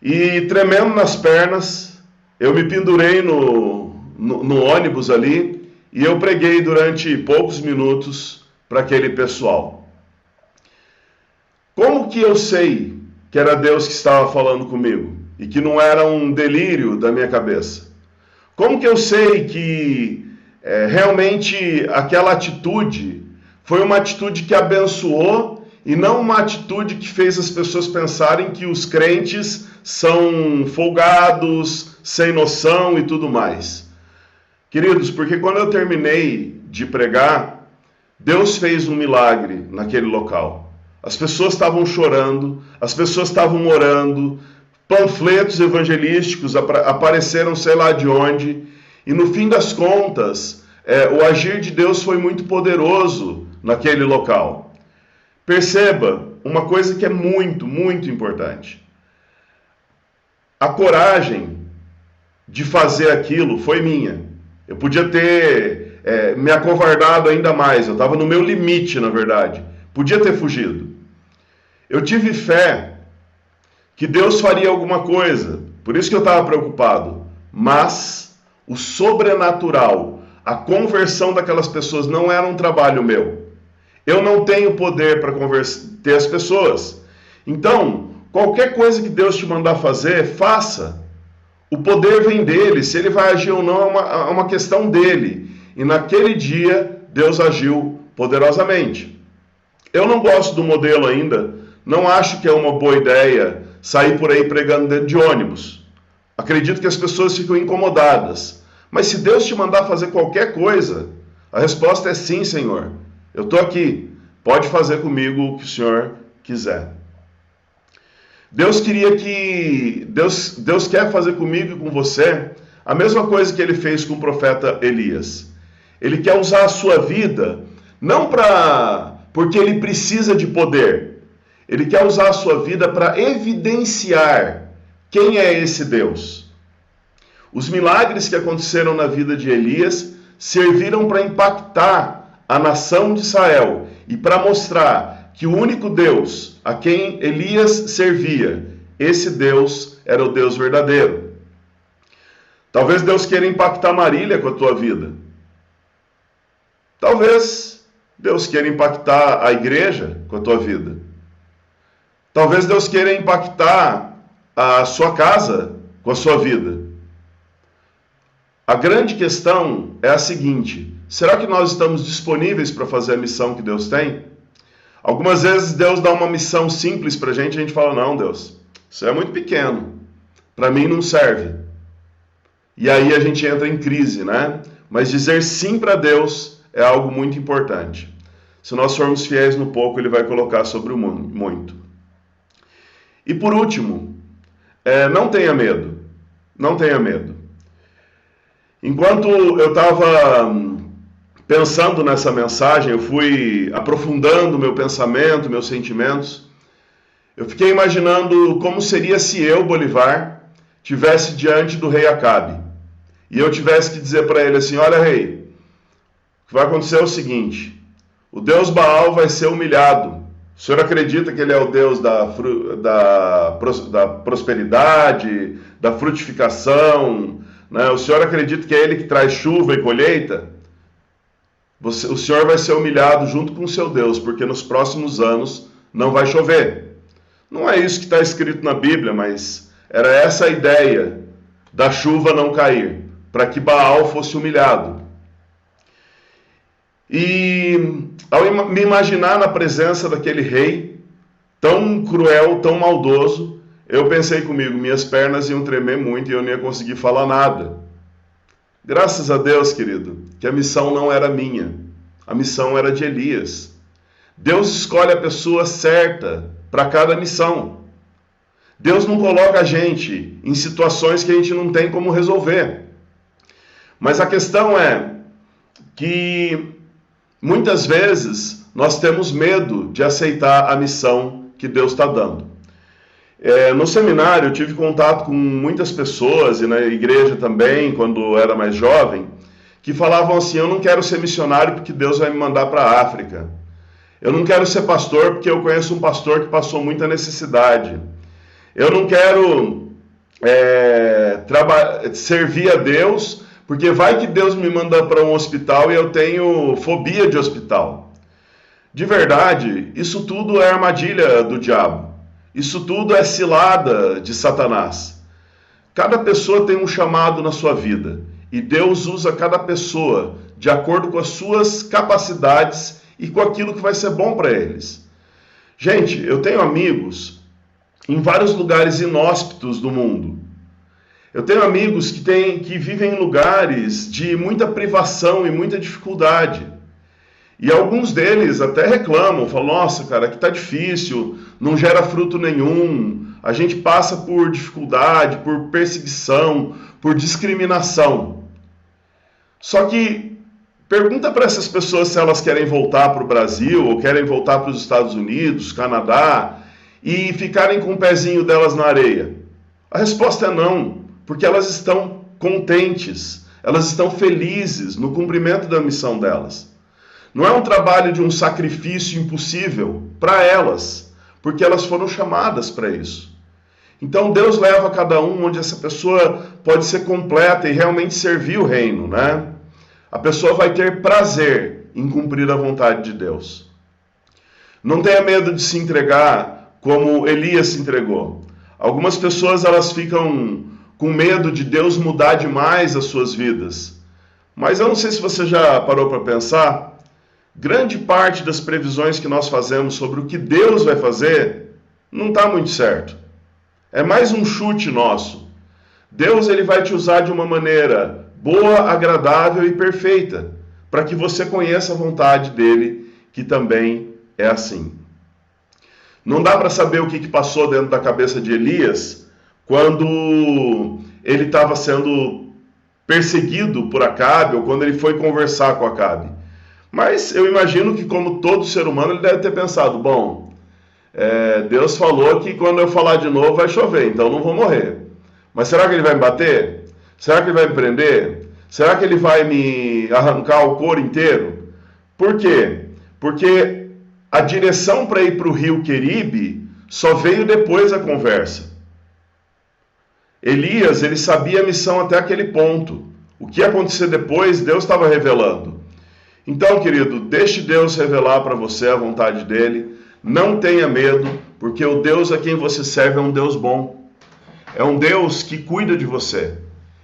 E tremendo nas pernas, eu me pendurei no ônibus ali e eu preguei durante poucos minutos para aquele pessoal. Como que eu sei que era Deus que estava falando comigo e que não era um delírio da minha cabeça? Como que eu sei que realmente aquela atitude foi uma atitude que abençoou e não uma atitude que fez as pessoas pensarem que os crentes são folgados, sem noção e tudo mais? Queridos, porque quando eu terminei de pregar, Deus fez um milagre naquele local. As pessoas estavam chorando, as pessoas estavam orando, panfletos evangelísticos apareceram sei lá de onde, e no fim das contas, o agir de Deus foi muito poderoso naquele local. Perceba uma coisa que é muito, muito importante. A coragem de fazer aquilo foi minha. Eu podia ter me acovardado ainda mais, eu estava no meu limite, na verdade. Podia ter fugido. Eu tive fé que Deus faria alguma coisa, por isso que eu estava preocupado. Mas o sobrenatural, a conversão daquelas pessoas não era um trabalho meu. Eu não tenho poder para converter as pessoas. Então, qualquer coisa que Deus te mandar fazer, faça. O poder vem dele. Se ele vai agir ou não é uma questão dele. E naquele dia, Deus agiu poderosamente. Eu não gosto do modelo ainda. Não acho que é uma boa ideia sair por aí pregando dentro de ônibus. Acredito que as pessoas ficam incomodadas. Mas se Deus te mandar fazer qualquer coisa, a resposta é sim, Senhor. Eu estou aqui. Pode fazer comigo o que o Senhor quiser. Deus quer fazer comigo e com você a mesma coisa que ele fez com o profeta Elias. Ele quer usar a sua vida, não porque ele precisa de poder. Ele quer usar a sua vida para evidenciar quem é esse Deus. Os milagres que aconteceram na vida de Elias serviram para impactar a nação de Israel e para mostrar que o único Deus a quem Elias servia, esse Deus era o Deus verdadeiro. Talvez Deus queira impactar Marília com a tua vida. Talvez Deus queira impactar a igreja com a tua vida. Talvez Deus queira impactar a sua casa com a sua vida. A grande questão é a seguinte: será que nós estamos disponíveis para fazer a missão que Deus tem? Algumas vezes Deus dá uma missão simples para a gente fala, não, Deus, isso é muito pequeno, para mim não serve. E aí a gente entra em crise, né? Mas dizer sim para Deus é algo muito importante. Se nós formos fiéis no pouco, Ele vai colocar sobre o muito. E por último, não tenha medo. Não tenha medo. Enquanto eu estava pensando nessa mensagem, eu fui aprofundando meu pensamento, meus sentimentos. Eu fiquei imaginando como seria se eu, Bolivar, estivesse diante do rei Acabe. E eu tivesse que dizer para ele assim, olha rei, o que vai acontecer é o seguinte, o Deus Baal vai ser humilhado. O senhor acredita que ele é o Deus da prosperidade, da frutificação, né? O senhor acredita que é ele que traz chuva e colheita? O senhor vai ser humilhado junto com o seu Deus, porque nos próximos anos não vai chover. Não é isso que está escrito na Bíblia, mas era essa a ideia da chuva não cair, para que Baal fosse humilhado. E ao me imaginar na presença daquele rei, tão cruel, tão maldoso, eu pensei comigo, minhas pernas iam tremer muito e eu não ia conseguir falar nada. Graças a Deus, querido, que a missão não era minha, a missão era de Elias. Deus escolhe a pessoa certa para cada missão. Deus não coloca a gente em situações que a gente não tem como resolver. Mas a questão é que muitas vezes nós temos medo de aceitar a missão que Deus está dando. No seminário eu tive contato com muitas pessoas, e na igreja também, quando eu era mais jovem, que falavam assim, eu não quero ser missionário porque Deus vai me mandar para a África. Eu não quero ser pastor porque eu conheço um pastor que passou muita necessidade. Eu não quero servir a Deus porque vai que Deus me manda para um hospital e eu tenho fobia de hospital. De verdade, isso tudo é armadilha do diabo. Isso tudo é cilada de Satanás. Cada pessoa tem um chamado na sua vida. E Deus usa cada pessoa de acordo com as suas capacidades e com aquilo que vai ser bom para eles. Gente, eu tenho amigos em vários lugares inóspitos do mundo. Eu tenho amigos que vivem em lugares de muita privação e muita dificuldade. E alguns deles até reclamam, falam, nossa, cara, aqui tá difícil, não gera fruto nenhum, a gente passa por dificuldade, por perseguição, por discriminação. Só que pergunta para essas pessoas se elas querem voltar para o Brasil, ou querem voltar para os Estados Unidos, Canadá, e ficarem com o pezinho delas na areia. A resposta é não, porque elas estão contentes, elas estão felizes no cumprimento da missão delas. Não é um trabalho de um sacrifício impossível para elas, porque elas foram chamadas para isso. Então Deus leva cada um onde essa pessoa pode ser completa e realmente servir o reino, né? A pessoa vai ter prazer em cumprir a vontade de Deus. Não tenha medo de se entregar como Elias se entregou. Algumas pessoas elas ficam com medo de Deus mudar demais as suas vidas. Mas eu não sei se você já parou para pensar, grande parte das previsões que nós fazemos sobre o que Deus vai fazer não está muito certo. É mais um chute nosso. Deus ele vai te usar de uma maneira boa, agradável e perfeita, para que você conheça a vontade dele, que também é assim. Não dá para saber o que passou dentro da cabeça de Elias quando ele estava sendo perseguido por Acabe ou quando ele foi conversar com Acabe. Mas eu imagino que, como todo ser humano, ele deve ter pensado, bom, Deus falou que quando eu falar de novo vai chover, então não vou morrer. Mas será que ele vai me bater? Será que ele vai me prender? Será que ele vai me arrancar o couro inteiro? Por quê? Porque a direção para ir para o rio Queribe só veio depois da conversa. Elias, ele sabia a missão até aquele ponto. O que ia acontecer depois, Deus estava revelando. Então, querido, deixe Deus revelar para você a vontade dele. Não tenha medo, porque o Deus a quem você serve é um Deus bom. É um Deus que cuida de você.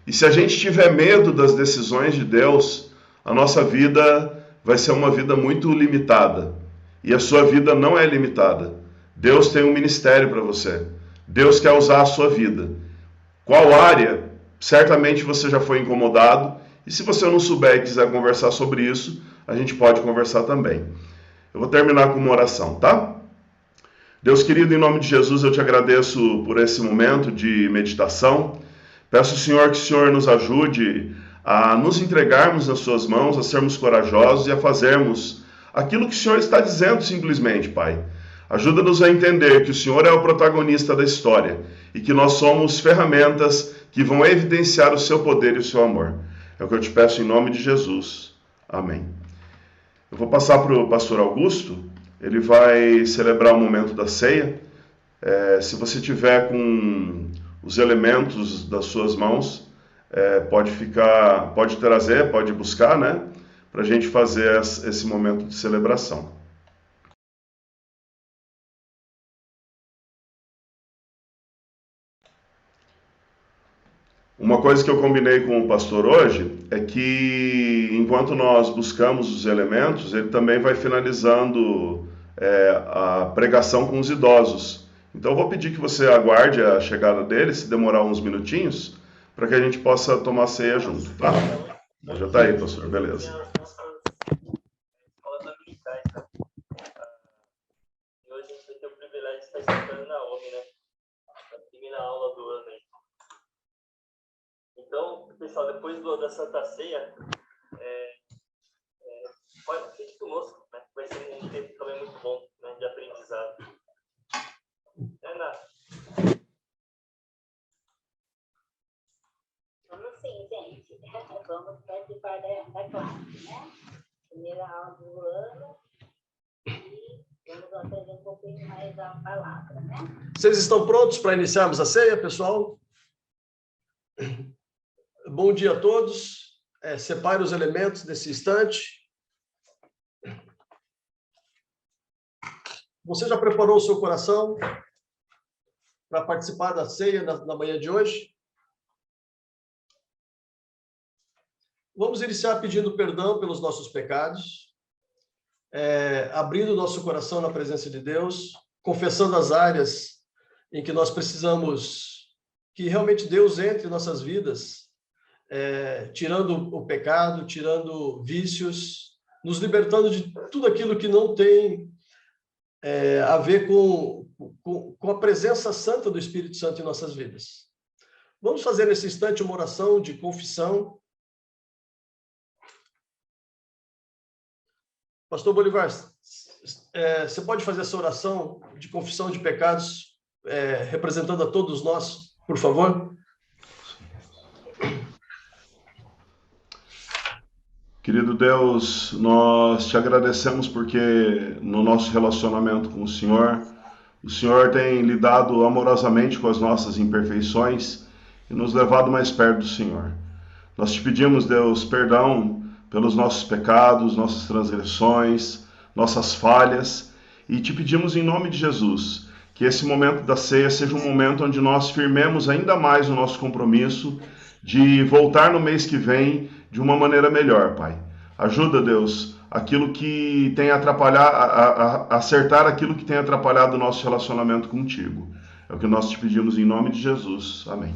E se a gente tiver medo das decisões de Deus, a nossa vida vai ser uma vida muito limitada. E a sua vida não é limitada. Deus tem um ministério para você. Deus quer usar a sua vida. Qual área? Certamente você já foi incomodado. E se você não souber e quiser conversar sobre isso, a gente pode conversar também. Eu vou terminar com uma oração, tá? Deus querido, em nome de Jesus, eu te agradeço por esse momento de meditação. Peço, Senhor, que o Senhor nos ajude a nos entregarmos nas suas mãos, a sermos corajosos e a fazermos aquilo que o Senhor está dizendo simplesmente, Pai. Ajuda-nos a entender que o Senhor é o protagonista da história e que nós somos ferramentas que vão evidenciar o seu poder e o seu amor. É o que eu te peço em nome de Jesus. Amém. Eu vou passar para o pastor Augusto. Ele vai celebrar o momento da ceia. Se você tiver com os elementos das suas mãos, pode trazer, pode buscar, né? Para a gente fazer esse momento de celebração. Uma coisa que eu combinei com o pastor hoje é que, enquanto nós buscamos os elementos, ele também vai finalizando a pregação com os idosos. Então eu vou pedir que você aguarde a chegada dele, se demorar uns minutinhos, para que a gente possa tomar ceia junto, tá? Já está aí, pastor, beleza. E hoje a gente vai ter o privilégio de estar escutando Naomi, né? A primeira aula do ano aí. Então, pessoal, depois da Santa Ceia, fique conosco, né? Vai ser um tempo também muito bom, né? De aprendizado. Ana? Vamos sim, gente. Vamos participar da classe, né? Primeira aula do ano. E vamos aprender um pouquinho mais a palavra, né? Vocês estão prontos para iniciarmos a ceia, pessoal? Bom dia a todos. Separe os elementos nesse instante. Você já preparou o seu coração para participar da ceia na manhã de hoje? Vamos iniciar pedindo perdão pelos nossos pecados, abrindo nosso coração na presença de Deus, confessando as áreas em que nós precisamos que realmente Deus entre em nossas vidas, tirando o pecado, tirando vícios, nos libertando de tudo aquilo que não tem a ver com a presença santa do Espírito Santo em nossas vidas. Vamos fazer nesse instante uma oração de confissão. Pastor Bolivar, você pode fazer essa oração de confissão de pecados, representando a todos nós, por favor? Querido Deus, nós te agradecemos porque no nosso relacionamento com o Senhor, O Senhor tem lidado amorosamente com as nossas imperfeições e nos levado mais perto do Senhor. Nós te pedimos, Deus, perdão pelos nossos pecados, nossas transgressões, nossas falhas, e te pedimos em nome de Jesus que esse momento da ceia seja um momento onde nós firmemos ainda mais o nosso compromisso de voltar no mês que vem de uma maneira melhor, Pai. Ajuda, Deus, aquilo que tem atrapalhado, a acertar aquilo que tem atrapalhado o nosso relacionamento contigo. É o que nós te pedimos em nome de Jesus. Amém.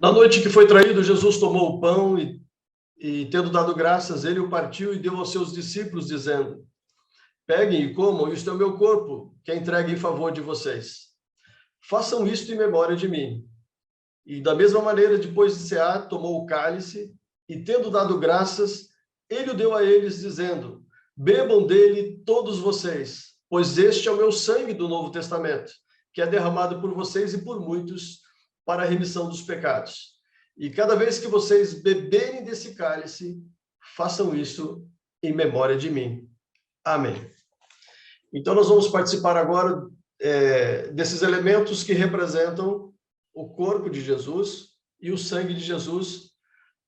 Na noite que foi traído, Jesus tomou o pão e tendo dado graças, ele o partiu e deu aos seus discípulos, dizendo: peguem e comam, isto é o meu corpo, que é entregue em favor de vocês. Façam isto em memória de mim. E da mesma maneira, depois de cear, tomou o cálice e, tendo dado graças, ele o deu a eles, dizendo: bebam dele todos vocês, pois este é o meu sangue do Novo Testamento, que é derramado por vocês e por muitos para a remissão dos pecados. E cada vez que vocês beberem desse cálice, façam isso em memória de mim. Amém. Então, nós vamos participar agora desses elementos que representam o corpo de Jesus e o sangue de Jesus,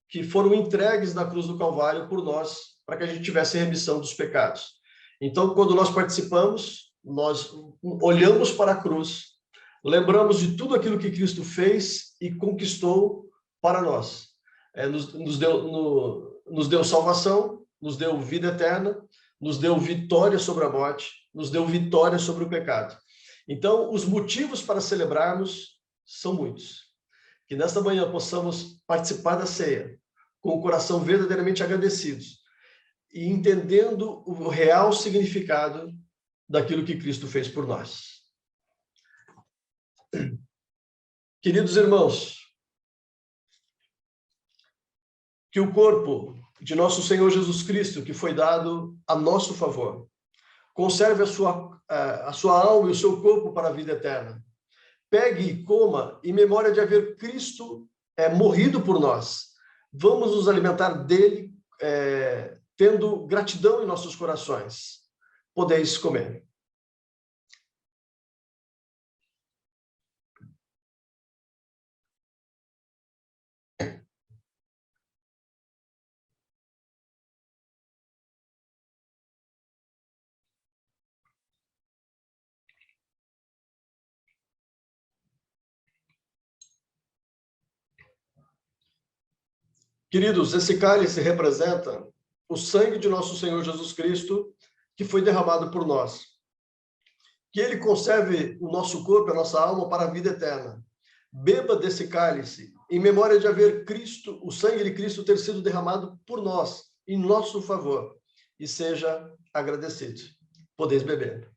que foram entregues na cruz do Calvário por nós, para que a gente tivesse remissão dos pecados. Então, quando nós participamos, nós olhamos para a cruz, lembramos de tudo aquilo que Cristo fez e conquistou para nós. Nos deu salvação, nos deu vida eterna, nos deu vitória sobre a morte, nos deu vitória sobre o pecado. Então, os motivos para celebrarmos são muitos. Que nesta manhã possamos participar da ceia com o coração verdadeiramente agradecidos e entendendo o real significado daquilo que Cristo fez por nós. Queridos irmãos, que o corpo de nosso Senhor Jesus Cristo, que foi dado a nosso favor, conserve a sua alma e o seu corpo para a vida eterna. Pegue e coma em memória de haver Cristo morrido por nós. Vamos nos alimentar dele, tendo gratidão em nossos corações. Podeis comer. Queridos, esse cálice representa o sangue de nosso Senhor Jesus Cristo, que foi derramado por nós. Que ele conserve o nosso corpo, a nossa alma, para a vida eterna. Beba desse cálice, em memória de haver Cristo, o sangue de Cristo ter sido derramado por nós, em nosso favor, e seja agradecido. Podeis beber.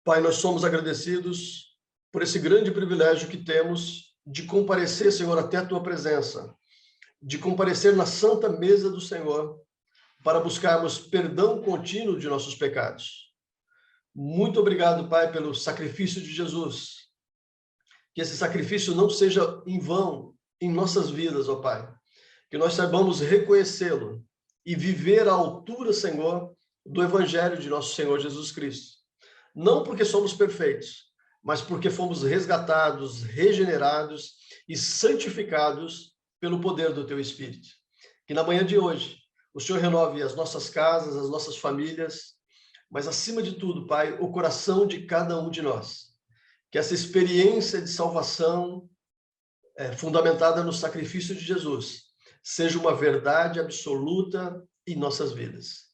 Pai, nós somos agradecidos por esse grande privilégio que temos de comparecer, Senhor, até a Tua presença, de comparecer na santa mesa do Senhor, para buscarmos perdão contínuo de nossos pecados. Muito obrigado, Pai, pelo sacrifício de Jesus. Que esse sacrifício não seja em vão em nossas vidas, ó Pai. Que nós saibamos reconhecê-lo e viver à altura, Senhor, do Evangelho de nosso Senhor Jesus Cristo. Não porque somos perfeitos, mas porque fomos resgatados, regenerados e santificados pelo poder do Teu Espírito. Que na manhã de hoje, o Senhor renove as nossas casas, as nossas famílias, mas acima de tudo, Pai, o coração de cada um de nós. Que essa experiência de salvação fundamentada no sacrifício de Jesus seja uma verdade absoluta em nossas vidas.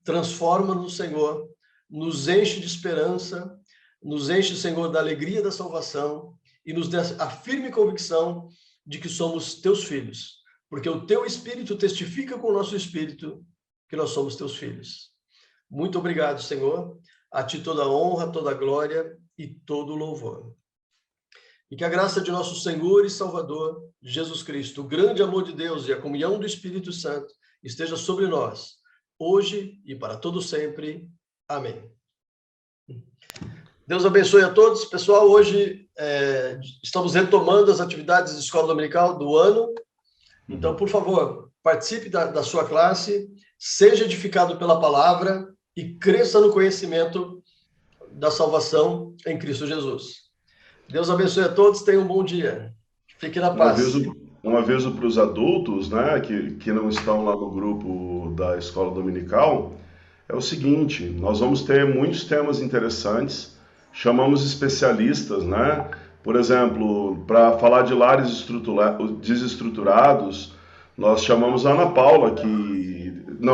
Transforma-nos, Senhor, nos enche de esperança, nos enche, Senhor, da alegria da salvação e nos dá a firme convicção de que somos Teus filhos, porque o Teu Espírito testifica com o nosso Espírito que nós somos Teus filhos. Muito obrigado, Senhor. A Ti toda a honra, toda a glória e todo o louvor. E que a graça de nosso Senhor e Salvador, Jesus Cristo, o grande amor de Deus e a comunhão do Espírito Santo esteja sobre nós, hoje e para todo sempre. Amém. Deus abençoe a todos. Pessoal, hoje estamos retomando as atividades de escola dominical do ano. Então, por favor, participe da sua classe, seja edificado pela palavra e cresça no conhecimento da salvação em Cristo Jesus. Deus abençoe a todos, tenham um bom dia. Fique na paz. Um aviso para os adultos, né, que não estão lá no grupo da escola dominical, é o seguinte: nós vamos ter muitos temas interessantes, chamamos especialistas, né? Por exemplo, para falar de lares desestruturados, nós chamamos a Ana Paula,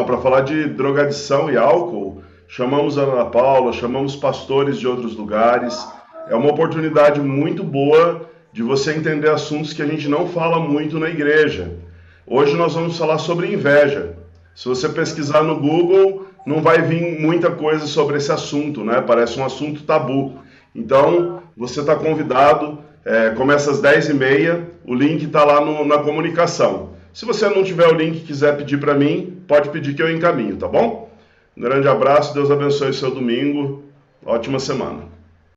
para falar de drogadição e álcool, chamamos a Ana Paula, chamamos pastores de outros lugares. É uma oportunidade muito boa de você entender assuntos que a gente não fala muito na igreja. Hoje nós vamos falar sobre inveja. Se você pesquisar no Google, não vai vir muita coisa sobre esse assunto, né? Parece um assunto tabu. Então, você está convidado, começa às 10h30, o link está lá na comunicação. Se você não tiver o link e quiser pedir para mim, pode pedir que eu encaminho, tá bom? Um grande abraço, Deus abençoe o seu domingo, ótima semana.